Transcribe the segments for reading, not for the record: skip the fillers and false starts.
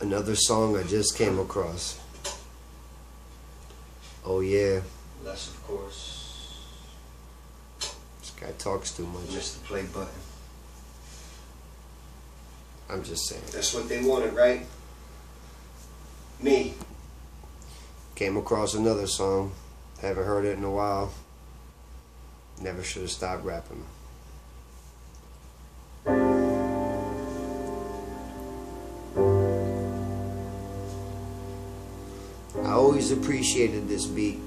Another song I just came across. Oh yeah. Less, of course. This guy talks too much. Missed the play button. I'm just saying. That's what they wanted, right? Me. Came across another song. Haven't heard it in a while. Never should have stopped rapping. I always appreciated this beat.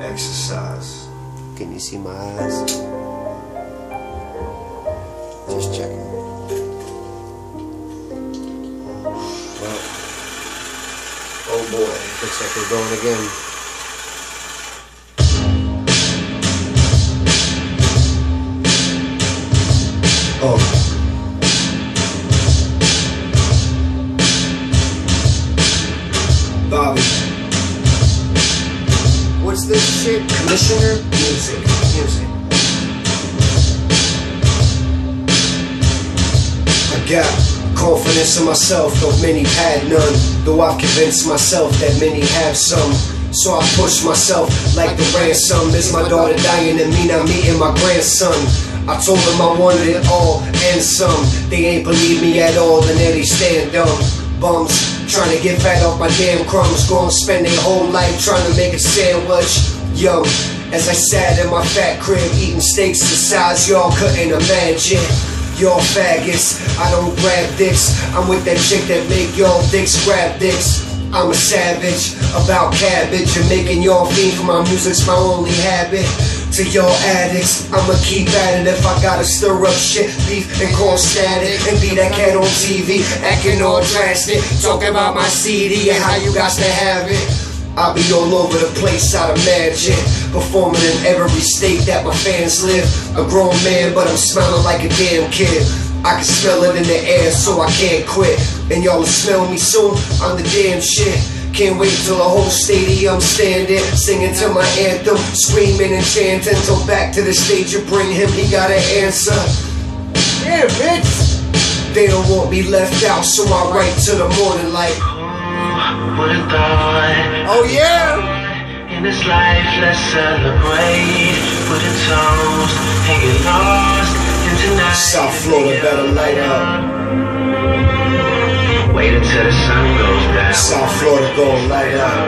Exercise. Can you see my eyes? Just checking. Well, Oh boy. looks like we're going again. Oh. Bobby. What's this shit? Commissioner? Music. I got confidence in myself, though many had none. Though I've convinced myself that many have some. So I push myself like the ransom. Is my daughter dying and me not meeting my grandson? I told them I wanted it all and some. They ain't believe me at all, and there they stand dumb. Bums trying to get fat off my damn crumbs. Gonna spend their whole life trying to make a sandwich. Yo, as I sat in my fat crib eating steaks the size y'all couldn't imagine. Y'all faggots, I don't grab dicks. I'm with that chick that make y'all dicks grab dicks. I'm a savage about cabbage, and making y'all fiend for my music's my only habit. To y'all addicts, I'ma keep at it. If I gotta stir up shit, beef and cause static, and be that cat on TV acting all drastic, talking about my CD and how you got to have it. I'll be all over the place, I'd imagine, performing in every state that my fans live. A grown man, but I'm smelling like a damn kid. I can smell it in the air, so I can't quit. And y'all will smell me soon, I'm the damn shit. Can't wait till the whole stadium standing, singing to my anthem, screaming and chanting, till back to the stage you bring him, he got an answer. Yeah, bitch! They don't want me left out, so I write to the morning like, would've thought. Oh yeah! In this life, let's celebrate. With a toast and get lost in tonight. South Florida better light up. Wait until the sun goes down. South Florida gon' light up.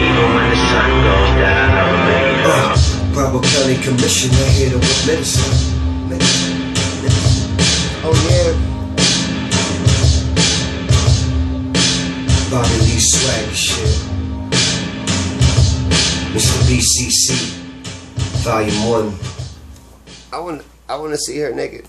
Even when the sun goes down. Bravo County Commissioner here to with medicine. Oh yeah. Bobby Lee swag shit. Mr. BCC, Volume 1. I want to see her naked.